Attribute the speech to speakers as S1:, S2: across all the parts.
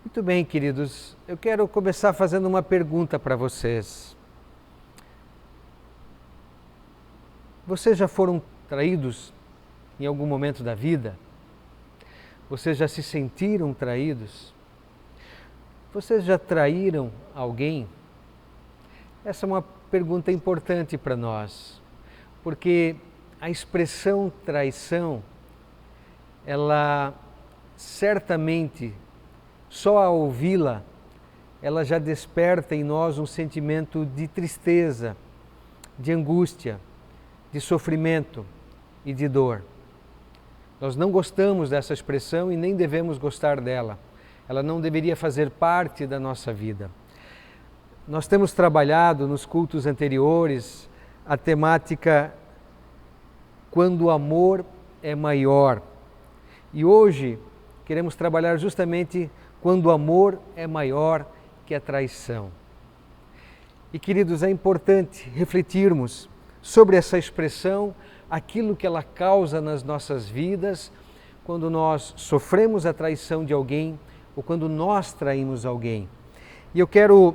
S1: Muito bem, queridos. Eu quero começar fazendo uma pergunta para vocês. Vocês já foram traídos em algum momento da vida? Vocês já se sentiram traídos? Vocês já traíram alguém? Essa é uma pergunta importante para nós, porque a expressão traição, ela certamente, só ao ouvi-la, ela já desperta em nós um sentimento de tristeza, de angústia, de sofrimento e de dor. Nós não gostamos dessa expressão e nem devemos gostar dela. Ela não deveria fazer parte da nossa vida. Nós temos trabalhado nos cultos anteriores a temática quando o amor é maior. E hoje queremos trabalhar justamente quando o amor é maior que a traição. E queridos, é importante refletirmos sobre essa expressão, aquilo que ela causa nas nossas vidas, quando nós sofremos a traição de alguém ou quando nós traímos alguém. E eu quero,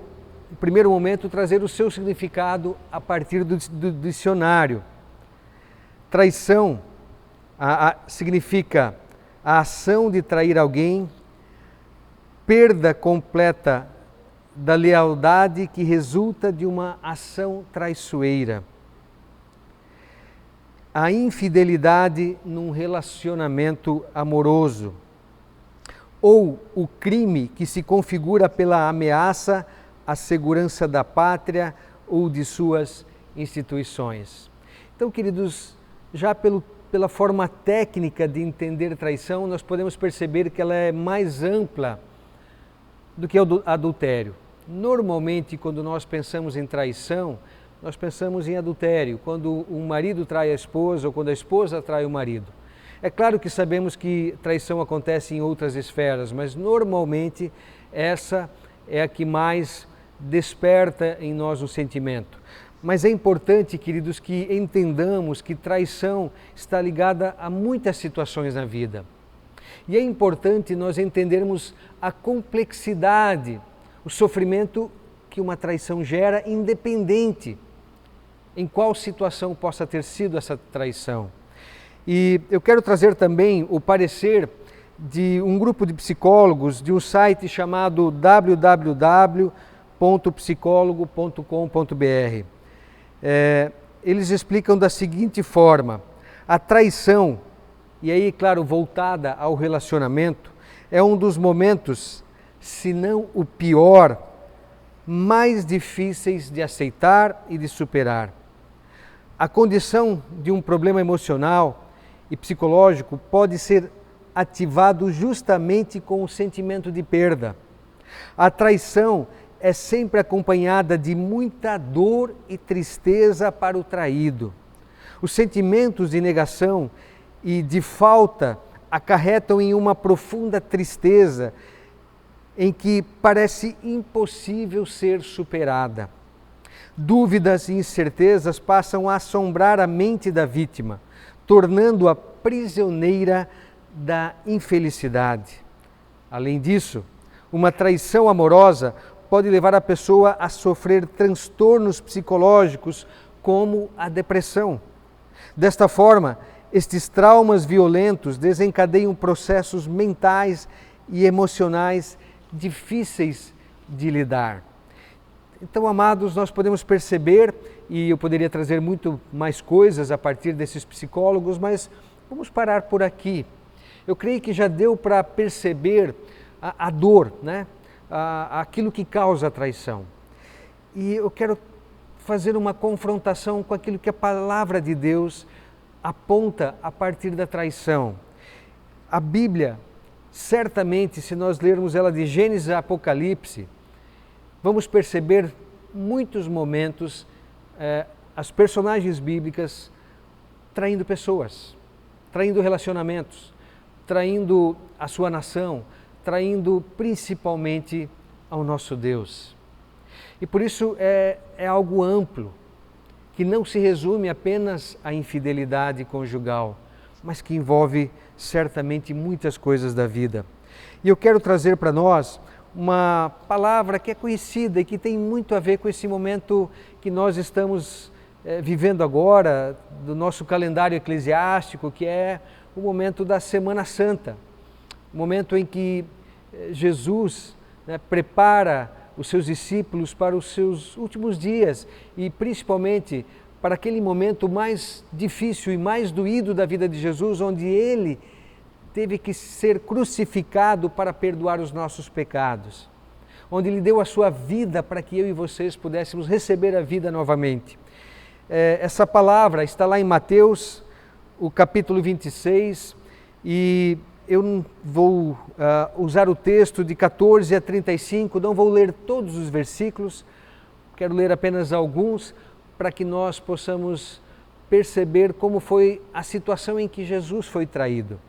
S1: no primeiro momento, trazer o seu significado a partir do dicionário. Traição significa a ação de trair alguém, perda completa da lealdade que resulta de uma ação traiçoeira. A infidelidade num relacionamento amoroso, ou o crime que se configura pela ameaça à segurança da pátria ou de suas instituições. Então, queridos, já pela forma técnica de entender traição, nós podemos perceber que ela é mais ampla do que o adultério. Normalmente, quando nós pensamos em traição, nós pensamos em adultério, quando um marido trai a esposa ou quando a esposa trai o marido. É claro que sabemos que traição acontece em outras esferas, mas normalmente essa é a que mais desperta em nós o sentimento. Mas é importante, queridos, que entendamos que traição está ligada a muitas situações na vida. E é importante nós entendermos a complexidade, o sofrimento que uma traição gera, independente em qual situação possa ter sido essa traição. E eu quero trazer também o parecer de um grupo de psicólogos de um site chamado www.psicologo.com.br. Eles explicam da seguinte forma: a traição, e aí, claro, voltada ao relacionamento, é um dos momentos, se não o pior, mais difíceis de aceitar e de superar. A condição de um problema emocional e psicológico pode ser ativado justamente com o sentimento de perda. A traição é sempre acompanhada de muita dor e tristeza para o traído. Os sentimentos de negação e de falta acarretam em uma profunda tristeza em que parece impossível ser superada. Dúvidas e incertezas passam a assombrar a mente da vítima, tornando-a prisioneira da infelicidade. Além disso, uma traição amorosa pode levar a pessoa a sofrer transtornos psicológicos como a depressão. Desta forma, estes traumas violentos desencadeiam processos mentais e emocionais difíceis de lidar. Então, amados, nós podemos perceber, e eu poderia trazer muito mais coisas a partir desses psicólogos, mas vamos parar por aqui. Eu creio que já deu para perceber a dor, né? Aquilo que causa a traição. E eu quero fazer uma confrontação com aquilo que a palavra de Deus aponta a partir da traição. A Bíblia, certamente, se nós lermos ela de Gênesis a Apocalipse, vamos perceber muitos momentos as personagens bíblicas traindo pessoas, traindo relacionamentos, traindo a sua nação, traindo principalmente ao nosso Deus. E por isso é algo amplo, que não se resume apenas à infidelidade conjugal, mas que envolve certamente muitas coisas da vida. E eu quero trazer para nós uma palavra que é conhecida e que tem muito a ver com esse momento que nós estamos vivendo agora, do nosso calendário eclesiástico, que é o momento da Semana Santa, o momento em que Jesus prepara os seus discípulos para os seus últimos dias e principalmente para aquele momento mais difícil e mais doído da vida de Jesus, onde ele teve que ser crucificado para perdoar os nossos pecados, onde ele deu a sua vida para que eu e vocês pudéssemos receber a vida novamente. Essa palavra está lá em Mateus, o capítulo 26, e eu vou usar o texto de 14 a 35, não vou ler todos os versículos, quero ler apenas alguns, para que nós possamos perceber como foi a situação em que Jesus foi traído.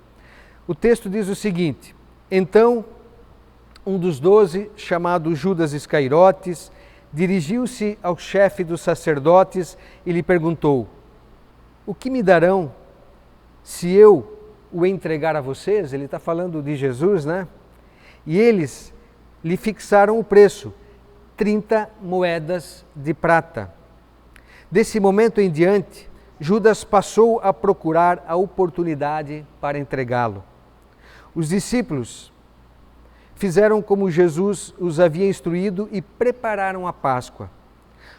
S1: O texto diz o seguinte: então, um dos 12, chamado Judas Iscariotes, dirigiu-se ao chefe dos sacerdotes e lhe perguntou: o que me darão se eu o entregar a vocês? Ele está falando de Jesus, né? E eles lhe fixaram o preço, 30 moedas de prata. Desse momento em diante, Judas passou a procurar a oportunidade para entregá-lo. Os discípulos fizeram como Jesus os havia instruído e prepararam a Páscoa.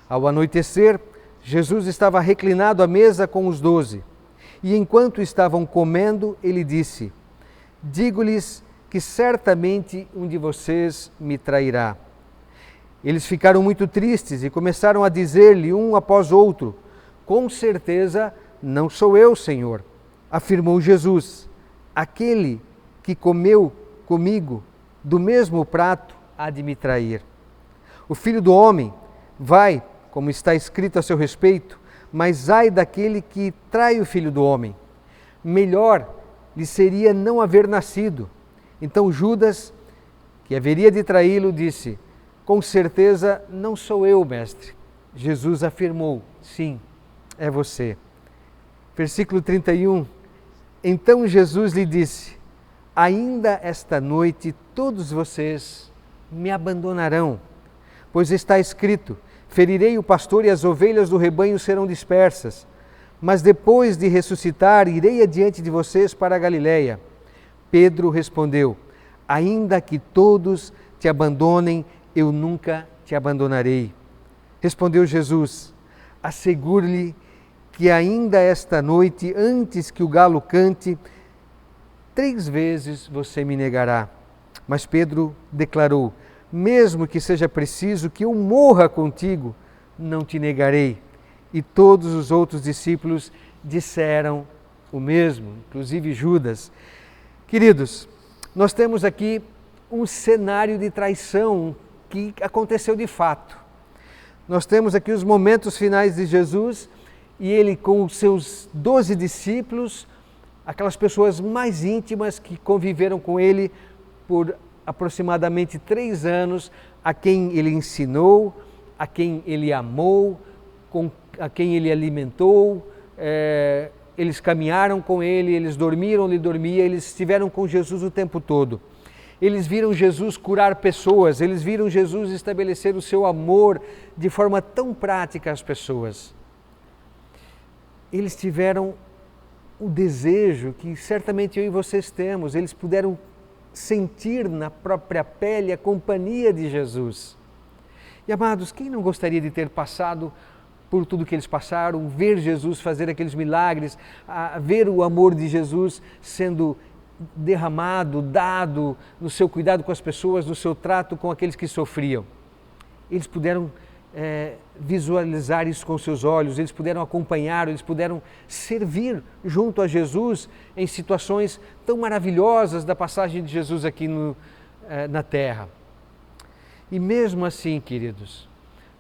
S1: Ao anoitecer, Jesus estava reclinado à mesa com os 12. E enquanto estavam comendo, ele disse: digo-lhes que certamente um de vocês me trairá. Eles ficaram muito tristes e começaram a dizer-lhe um após outro: com certeza não sou eu, Senhor. Afirmou Jesus: aquele que comeu comigo do mesmo prato há de me trair. O Filho do Homem vai, como está escrito a seu respeito, mas ai daquele que trai o Filho do Homem. Melhor lhe seria não haver nascido. Então Judas, que haveria de traí-lo, disse: com certeza não sou eu, mestre. Jesus afirmou: sim, é você. Versículo 31. Então Jesus lhe disse: ainda esta noite todos vocês me abandonarão, pois está escrito: ferirei o pastor e as ovelhas do rebanho serão dispersas. Mas depois de ressuscitar, irei adiante de vocês para a Galiléia. Pedro respondeu: ainda que todos te abandonem, eu nunca te abandonarei. Respondeu Jesus: asseguro-lhe que ainda esta noite, antes que o galo cante, 3 vezes você me negará. Mas Pedro declarou: mesmo que seja preciso que eu morra contigo, não te negarei. E todos os outros discípulos disseram o mesmo, inclusive Judas. Queridos, nós temos aqui um cenário de traição que aconteceu de fato. Nós temos aqui os momentos finais de Jesus e ele com os seus 12 discípulos, aquelas pessoas mais íntimas que conviveram com ele por aproximadamente 3 anos, a quem ele ensinou, a quem ele amou, a quem ele alimentou, eles caminharam com ele, eles dormiram, ele dormia, eles estiveram com Jesus o tempo todo. Eles viram Jesus curar pessoas, eles viram Jesus estabelecer o seu amor de forma tão prática às pessoas. Eles tiveram o desejo que certamente eu e vocês temos, eles puderam sentir na própria pele a companhia de Jesus. E amados, quem não gostaria de ter passado por tudo que eles passaram, ver Jesus fazer aqueles milagres, ver o amor de Jesus sendo derramado, dado no seu cuidado com as pessoas, no seu trato com aqueles que sofriam. Eles puderam visualizar isso com seus olhos, eles puderam acompanhar, eles puderam servir junto a Jesus em situações tão maravilhosas da passagem de Jesus aqui na terra. E mesmo assim, queridos,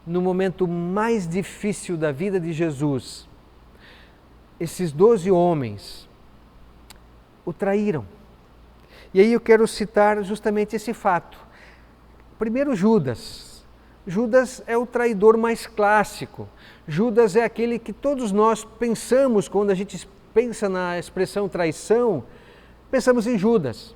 S1: no momento mais difícil da vida de Jesus, esses 12 homens o traíram. E aí eu quero citar justamente esse fato. Primeiro, Judas. Judas é o traidor mais clássico. Judas é aquele que todos nós pensamos, quando a gente pensa na expressão traição, pensamos em Judas.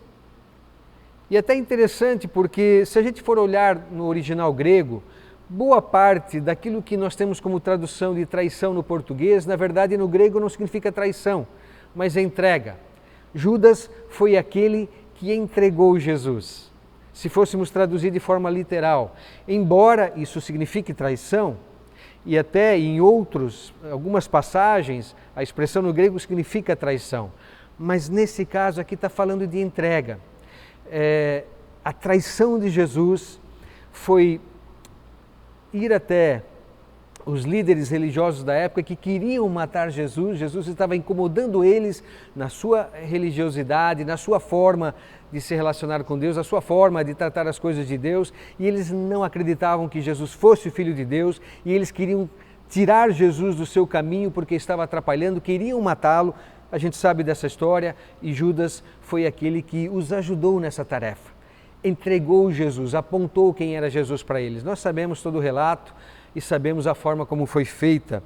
S1: E é até interessante porque, se a gente for olhar no original grego, boa parte daquilo que nós temos como tradução de traição no português, na verdade no grego não significa traição, mas é entrega. Judas foi aquele que entregou Jesus. Se fôssemos traduzir de forma literal, embora isso signifique traição, e até em algumas passagens, a expressão no grego significa traição, mas nesse caso aqui está falando de entrega. A traição de Jesus foi ir até os líderes religiosos da época que queriam matar Jesus. Jesus estava incomodando eles na sua religiosidade, na sua forma de se relacionar com Deus, na sua forma de tratar as coisas de Deus, e eles não acreditavam que Jesus fosse o Filho de Deus, e eles queriam tirar Jesus do seu caminho porque estava atrapalhando, queriam matá-lo. A gente sabe dessa história, e Judas foi aquele que os ajudou nessa tarefa. Entregou Jesus, apontou quem era Jesus para eles. Nós sabemos todo o relato e sabemos a forma como foi feita.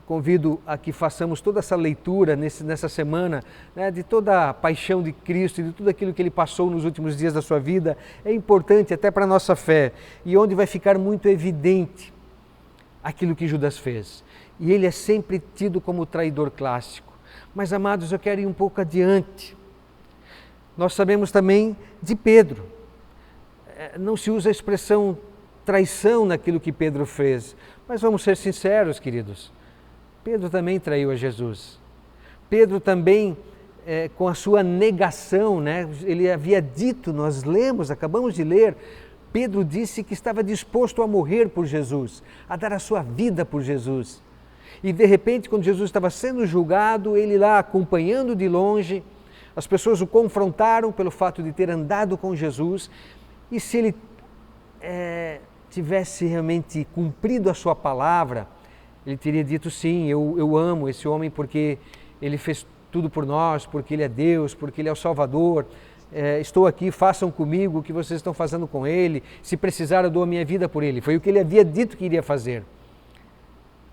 S1: Convido a que façamos toda essa leitura nessa semana, né, de toda a paixão de Cristo e de tudo aquilo que Ele passou nos últimos dias da sua vida. É importante até para a nossa fé, e onde vai ficar muito evidente aquilo que Judas fez. E ele é sempre tido como traidor clássico. Mas, amados, eu quero ir um pouco adiante. Nós sabemos também de Pedro. Não se usa a expressão traição naquilo que Pedro fez, mas vamos ser sinceros, queridos. Pedro também traiu a Jesus. Pedro também, com a sua negação, né? Ele havia dito, nós lemos, acabamos de ler, Pedro disse que estava disposto a morrer por Jesus, a dar a sua vida por Jesus. E de repente, quando Jesus estava sendo julgado, ele lá acompanhando de longe, as pessoas o confrontaram pelo fato de ter andado com Jesus, e se ele tivesse realmente cumprido a sua palavra, ele teria dito sim, eu amo esse homem porque ele fez tudo por nós, porque ele é Deus, porque ele é o Salvador. Estou aqui, façam comigo o que vocês estão fazendo com ele, se precisar eu dou a minha vida por ele. Foi o que ele havia dito que iria fazer,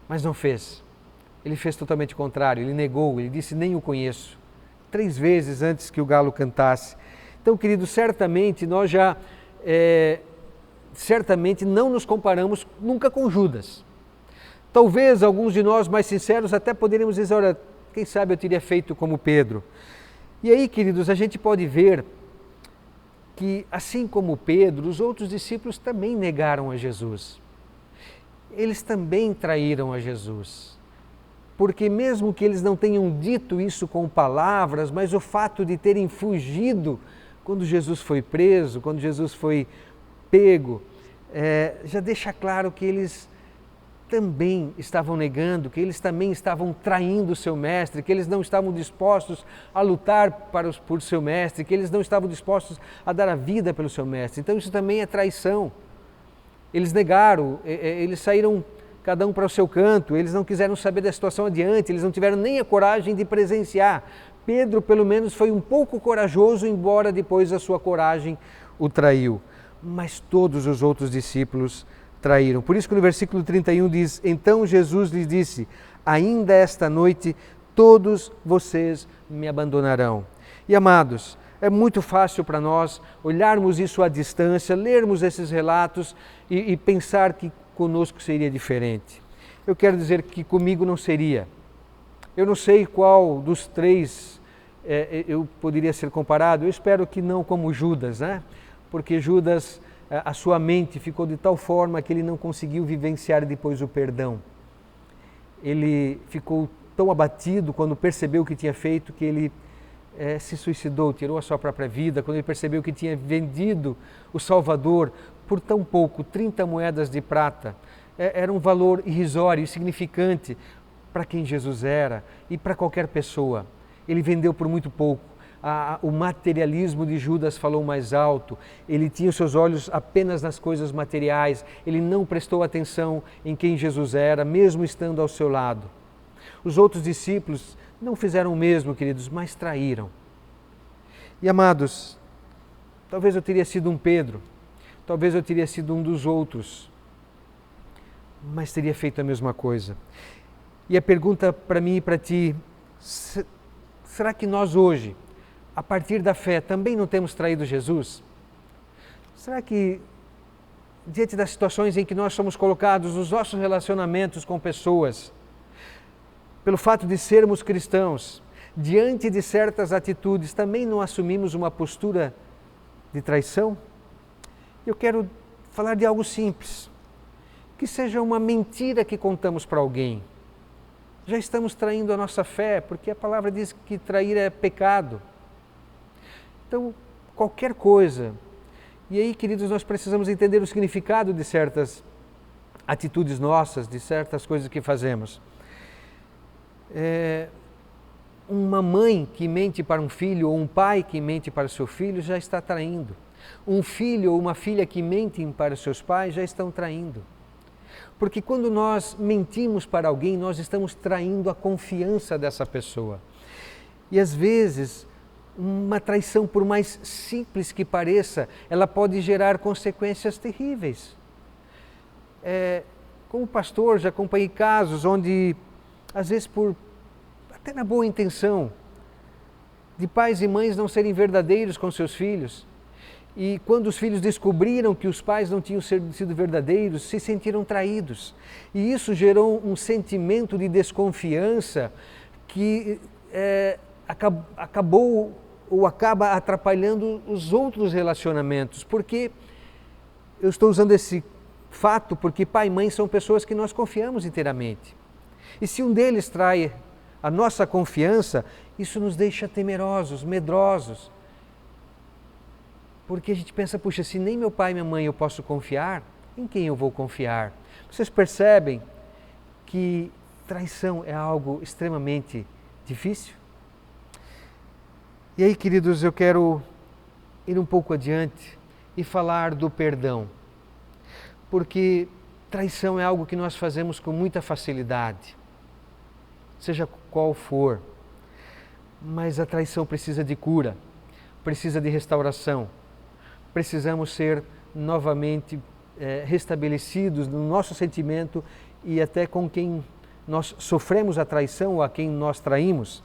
S1: mas não fez. Ele fez totalmente o contrário, ele negou, ele disse nem o conheço, 3 vezes antes que o galo cantasse. Então, querido, certamente nós já certamente não nos comparamos nunca com Judas. Talvez alguns de nós mais sinceros até poderíamos dizer, olha, quem sabe eu teria feito como Pedro. E aí, queridos, a gente pode ver que, assim como Pedro, os outros discípulos também negaram a Jesus. Eles também traíram a Jesus. Porque mesmo que eles não tenham dito isso com palavras, mas o fato de terem fugido quando Jesus foi preso, quando Jesus foi pego, já deixa claro que eles também estavam negando, que eles também estavam traindo o seu mestre, que eles não estavam dispostos a lutar por seu mestre, que eles não estavam dispostos a dar a vida pelo seu mestre. Então isso também é traição. Eles negaram, eles saíram cada um para o seu canto, eles não quiseram saber da situação adiante, eles não tiveram nem a coragem de presenciar. Pedro, pelo menos, foi um pouco corajoso, embora depois a sua coragem o traiu. Mas todos os outros discípulos traíram. Por isso que no versículo 31 diz, então Jesus lhes disse, ainda esta noite todos vocês me abandonarão. E amados, é muito fácil para nós olharmos isso à distância, lermos esses relatos e pensar que conosco seria diferente. Eu quero dizer que comigo não seria. Eu não sei qual dos 3 eu poderia ser comparado, eu espero que não como Judas, né? Porque Judas, a sua mente ficou de tal forma que ele não conseguiu vivenciar depois o perdão. Ele ficou tão abatido quando percebeu o que tinha feito que ele se suicidou, tirou a sua própria vida, quando ele percebeu que tinha vendido o Salvador por tão pouco, 30 moedas de prata. Era um valor irrisório, insignificante para quem Jesus era e para qualquer pessoa. Ele vendeu por muito pouco. O materialismo de Judas falou mais alto, ele tinha os seus olhos apenas nas coisas materiais, ele não prestou atenção em quem Jesus era, mesmo estando ao seu lado. Os outros discípulos não fizeram o mesmo, queridos, mas traíram. E amados, talvez eu teria sido um Pedro, talvez eu teria sido um dos outros, mas teria feito a mesma coisa. E a pergunta para mim e para ti, será que nós hoje, a partir da fé, também não temos traído Jesus? Será que, diante das situações em que nós somos colocados, nos nossos relacionamentos com pessoas, pelo fato de sermos cristãos, diante de certas atitudes, também não assumimos uma postura de traição? Eu quero falar de algo simples, que seja uma mentira que contamos para alguém. Já estamos traindo a nossa fé, porque a palavra diz que trair é pecado. Então, qualquer coisa. E aí, queridos, nós precisamos entender o significado de certas atitudes nossas, de certas coisas que fazemos. Uma mãe que mente para um filho, ou um pai que mente para o seu filho, já está traindo. Um filho ou uma filha que mentem para os seus pais, já estão traindo. Porque quando nós mentimos para alguém, nós estamos traindo a confiança dessa pessoa. E às vezes, uma traição, por mais simples que pareça, ela pode gerar consequências terríveis. Como pastor, já acompanhei casos onde, às vezes, até na boa intenção, de pais e mães não serem verdadeiros com seus filhos. E quando os filhos descobriram que os pais não tinham sido verdadeiros, se sentiram traídos. E isso gerou um sentimento de desconfiança que acabou ou acaba atrapalhando os outros relacionamentos. Porque eu estou usando esse fato porque pai e mãe são pessoas que nós confiamos inteiramente. E se um deles trai a nossa confiança, isso nos deixa temerosos, medrosos. Porque a gente pensa, puxa, se nem meu pai e minha mãe eu posso confiar, em quem eu vou confiar? Vocês percebem que traição é algo extremamente difícil? E aí, queridos, eu quero ir um pouco adiante e falar do perdão. Porque traição é algo que nós fazemos com muita facilidade, seja qual for. Mas a traição precisa de cura, precisa de restauração. Precisamos ser novamente restabelecidos no nosso sentimento e até com quem nós sofremos a traição ou a quem nós traímos.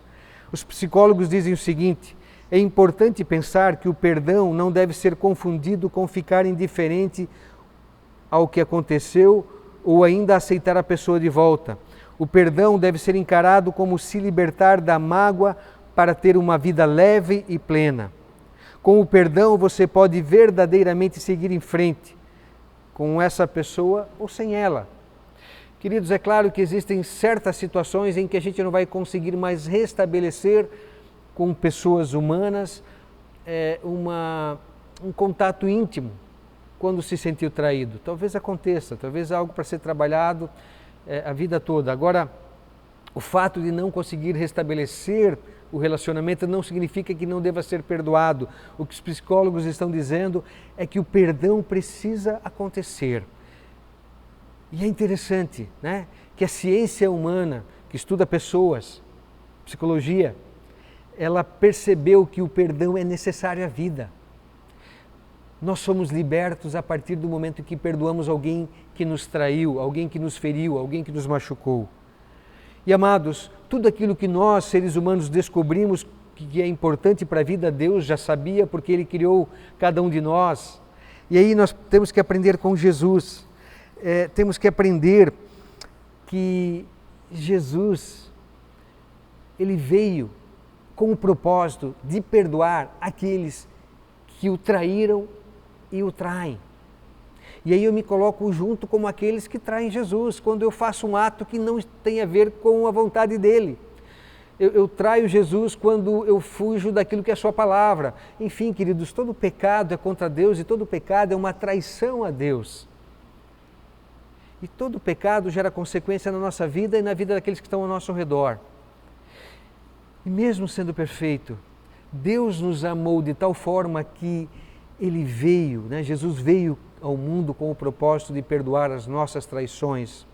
S1: Os psicólogos dizem o seguinte: é importante pensar que o perdão não deve ser confundido com ficar indiferente ao que aconteceu ou ainda aceitar a pessoa de volta. O perdão deve ser encarado como se libertar da mágoa para ter uma vida leve e plena. Com o perdão você pode verdadeiramente seguir em frente com essa pessoa ou sem ela. Queridos, é claro que existem certas situações em que a gente não vai conseguir mais restabelecer com pessoas humanas um contato íntimo quando se sentiu traído. Talvez aconteça, talvez algo para ser trabalhado a vida toda. Agora, o fato de não conseguir restabelecer o relacionamento não significa que não deva ser perdoado. O que os psicólogos estão dizendo é que o perdão precisa acontecer. E é interessante, né, que a ciência humana, que estuda pessoas, psicologia, ela percebeu que o perdão é necessário à vida. Nós somos libertos a partir do momento em que perdoamos alguém que nos traiu, alguém que nos feriu, alguém que nos machucou. E amados, tudo aquilo que nós, seres humanos, descobrimos que é importante para a vida, Deus já sabia, porque Ele criou cada um de nós. E aí nós temos que aprender com Jesus, temos que aprender que Jesus, Ele veio com o propósito de perdoar aqueles que o traíram e o traem. E aí eu me coloco junto como aqueles que traem Jesus, quando eu faço um ato que não tem a ver com a vontade dele. Eu traio Jesus quando eu fujo daquilo que é a sua palavra. Enfim, queridos, todo pecado é contra Deus e todo pecado é uma traição a Deus. E todo pecado gera consequência na nossa vida e na vida daqueles que estão ao nosso redor. E mesmo sendo perfeito, Deus nos amou de tal forma que Ele veio, né? Jesus veio ao mundo com o propósito de perdoar as nossas traições.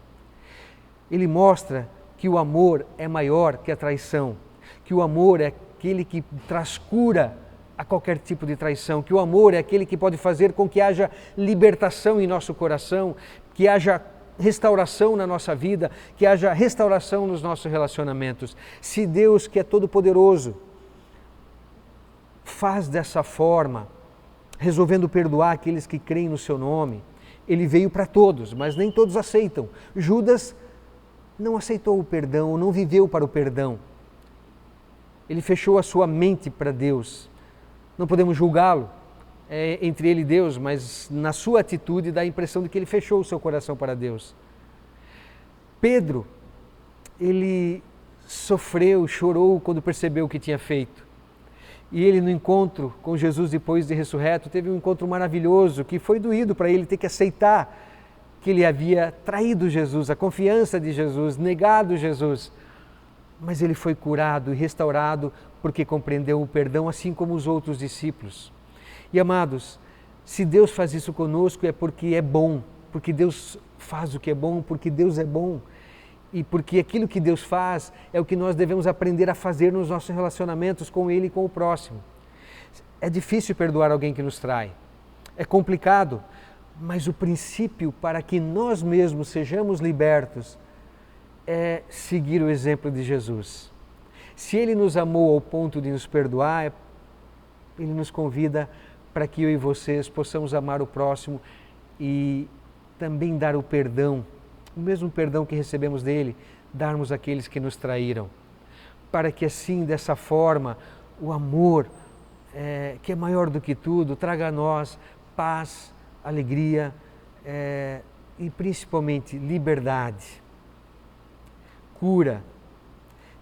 S1: Ele mostra que o amor é maior que a traição, que o amor é aquele que traz cura a qualquer tipo de traição, que o amor é aquele que pode fazer com que haja libertação em nosso coração, que haja restauração na nossa vida, que haja restauração nos nossos relacionamentos. Se Deus, que é todo-poderoso, faz dessa forma, resolvendo perdoar aqueles que creem no seu nome. Ele veio para todos, mas nem todos aceitam. Judas não aceitou o perdão, não viveu para o perdão. Ele fechou a sua mente para Deus. Não podemos julgá-lo, entre ele e Deus, mas na sua atitude dá a impressão de que ele fechou o seu coração para Deus. Pedro, ele sofreu, chorou quando percebeu o que tinha feito. E ele, no encontro com Jesus depois de ressurreto, teve um encontro maravilhoso, que foi doído para ele ter que aceitar que ele havia traído Jesus, a confiança de Jesus, negado Jesus. Mas ele foi curado e restaurado porque compreendeu o perdão, assim como os outros discípulos. E amados, se Deus faz isso conosco é porque é bom, porque Deus faz o que é bom, porque Deus é bom. E porque aquilo que Deus faz é o que nós devemos aprender a fazer nos nossos relacionamentos com Ele e com o próximo. É difícil perdoar alguém que nos trai, é complicado, mas o princípio para que nós mesmos sejamos libertos é seguir o exemplo de Jesus. Se Ele nos amou ao ponto de nos perdoar, Ele nos convida para que eu e vocês possamos amar o próximo e também dar o perdão, o mesmo perdão que recebemos dele, darmos àqueles que nos traíram. Para que assim, dessa forma, o amor, que é maior do que tudo, traga a nós paz, alegria e principalmente liberdade, cura.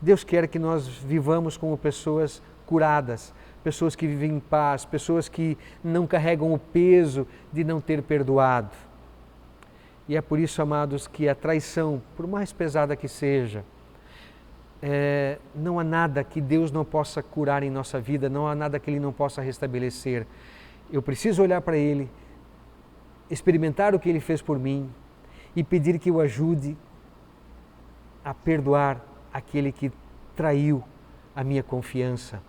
S1: Deus quer que nós vivamos como pessoas curadas, pessoas que vivem em paz, pessoas que não carregam o peso de não ter perdoado. E é por isso, amados, que a traição, por mais pesada que seja, não há nada que Deus não possa curar em nossa vida, não há nada que Ele não possa restabelecer. Eu preciso olhar para Ele, experimentar o que Ele fez por mim e pedir que o ajude a perdoar aquele que traiu a minha confiança.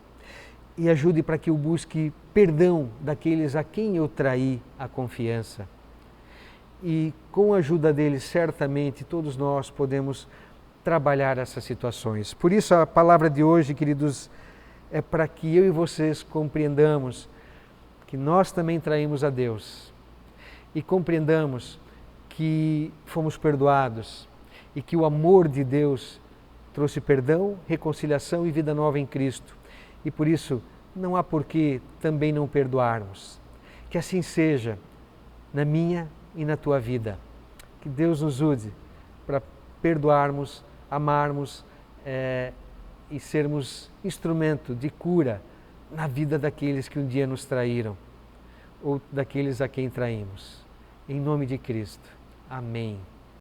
S1: E ajude para que eu busque perdão daqueles a quem eu traí a confiança. E com a ajuda deles, certamente, todos nós podemos trabalhar essas situações. Por isso a palavra de hoje, queridos, é para que eu e vocês compreendamos que nós também traímos a Deus e compreendamos que fomos perdoados e que o amor de Deus trouxe perdão, reconciliação e vida nova em Cristo. E por isso não há por que também não perdoarmos. Que assim seja na minha e na tua vida. Que Deus nos ajude para perdoarmos, amarmos e sermos instrumento de cura na vida daqueles que um dia nos traíram ou daqueles a quem traímos. Em nome de Cristo. Amém.